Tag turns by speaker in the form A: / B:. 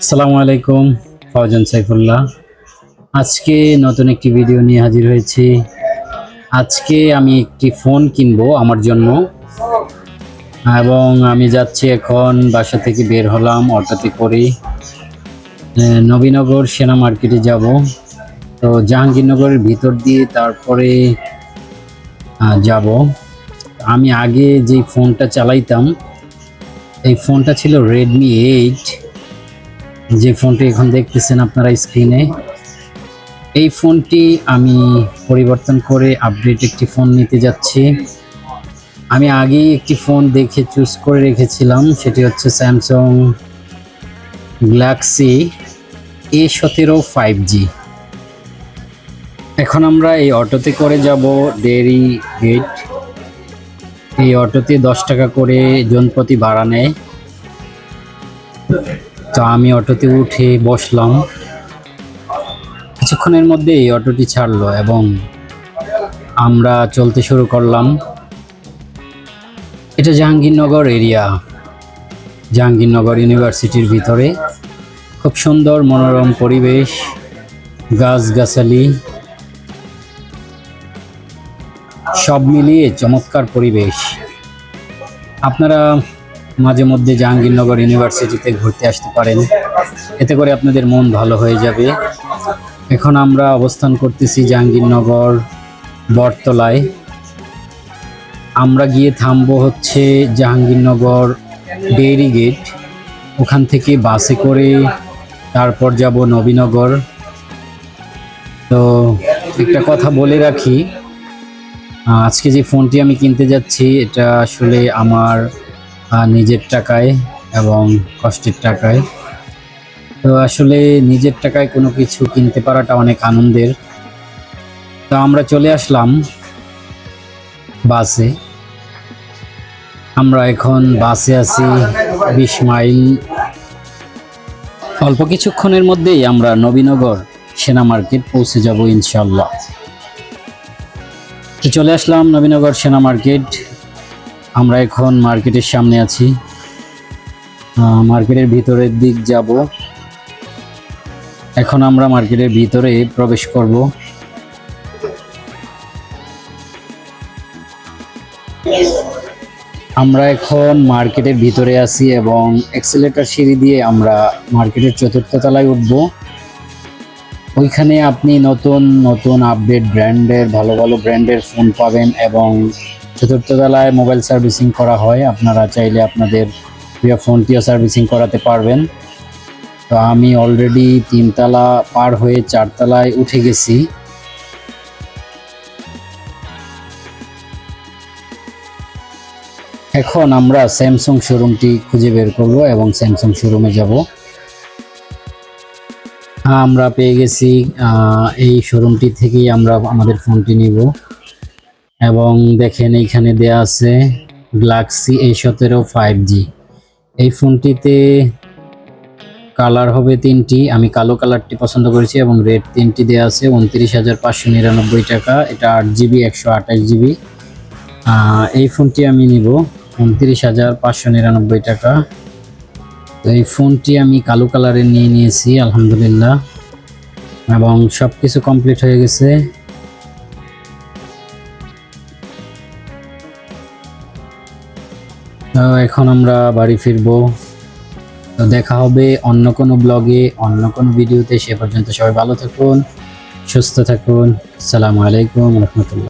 A: আসসালামু আলাইকুম, ফয়জান সাইফুল্লাহ। আজকে নতুন একটি ভিডিও নিয়ে হাজির হয়েছি। আজকে আমি একটি ফোন কিনবো আমার জন্য, এবং আমি যাচ্ছি এখন বাসা থেকে বের হলাম অটোতে করে নবীনগর সেনা মার্কেটে যাব। তো জাহাঙ্গীরনগরের ভিতর দিয়ে তারপরে যাব। আমি আগে যে ফোনটা চালাইতাম এই ফোনটা ছিল রেডমি 8, যে ফোনটি এখন দেখতেছেন আপনারা স্ক্রিনে। এই ফোনটি আমি পরিবর্তন করে আপডেট একটি ফোন নিতে যাচ্ছি। আমি আগেই একটি ফোন দেখে চুজ করে রেখেছিলাম, সেটি হচ্ছে স্যামসাং গ্যালাক্সি A17 5G। এখন আমরা এই অটোতে করে যাব ডেইরি গেট। এই অটোতে 10 টাকা করে জনপ্রতি ভাড়া নেয়। তো আমি অটোতে উঠে বসলাম। কিছুক্ষণের মধ্যে এই অটোটি ছাড়লো এবং আমরা চলতে শুরু করলাম। এটা জাহাঙ্গীরনগর এরিয়া, জাহাঙ্গীরনগর ইউনিভার্সিটির ভিতরে। খুব সুন্দর মনোরম পরিবেশ, গাছগাছালি সব মিলিয়ে চমৎকার পরিবেশ। আপনারা মাঝে মধ্যে জাহাঙ্গীরনগর ইউনিভার্সিটিতে ঘুরতে আসতে পারেন, এতে করে আপনাদের মন ভালো হয়ে যাবে। এখন আমরা অবস্থান করতেছি জাহাঙ্গীরনগর বটতলায়। আমরা গিয়ে থামবো হচ্ছে জাহাঙ্গীরনগর ডেইরি গেট। ওখান থেকে বাসে করে তারপর যাব নবীনগর। তো একটা কথা বলে রাখি, আজকে যে ফোনটি আমি কিনতে যাচ্ছি এটা আসলে আমার নিজের টাকায় এবং কষ্টের টাকায়। তো আসলে নিজের টাকায় কোনো কিছু কিনতে পারাটা অনেক আনন্দের। তো আমরা চলে আসলাম বাসে। আমরা এখন বাসে আছি 20 মাইল। অল্প কিছুক্ষণের মধ্যেই আমরা নবীনগর সেনা মার্কেট পৌঁছে যাব ইনশাল্লাহ। চলে আসলাম নবীনগর সেনা মার্কেট। আমরা এখন মার্কেটের সামনে আছি, মার্কেটের ভিতরের দিক যাব। এখন আমরা মার্কেটের ভিতরে প্রবেশ করব। আমরা এখন মার্কেটের ভিতরে আছি এবং এক্সেলেটর সিঁড়ি দিয়ে আমরা মার্কেটের 4র্থ তলায় উঠব। ওইখানে আপনি নতুন নতুন আপডেট ব্র্যান্ডের ভালো ভালো ব্র্যান্ডের ফোন পাবেন এবং 4র্থ তলায় মোবাইল সার্ভিসিং করা হয়। আপনারা চাইলে আপনাদের প্রিয় ফোনটিও সার্ভিসিং করাতে পারবেন। তো আমি অলরেডি 3 তলা পার হয়ে 4 তলায় উঠে গেছি। এখন আমরা স্যামসাং শোরুমটি খুঁজে বের করব এবং স্যামসাং শোরুমে যাব। আমরা পেয়ে গেছি, এই শোরুমটি থেকেই আমরা আমাদের ফোনটি নিব। এবং দেখেন এইখানে দেয়া আছে গ্যালাক্সি A17 5G। এই ফোনটিতে কালার হবে 3টি। আমি কালো কালারটি পছন্দ করেছি এবং রেড 3টি দেওয়া আছে। 29,599 টাকা। এটা 8GB 128GB। এই ফোনটি আমি নিব 29,599 টাকা। তো এই ফোনটি আমি কালো কালারে নিয়ে নিয়েছি আলহামদুলিল্লাহ, এবং সব কিছু কমপ্লিট হয়ে গেছে। তো এখন আমরা বাড়ি ফিরবো। তো দেখা হবে অন্য কোনো ব্লগে, অন্য কোনো ভিডিওতে। সে পর্যন্ত সবাই ভালো থাকুন, সুস্থ থাকুন। আসসালামু আলাইকুম রহমতুল্লাহ।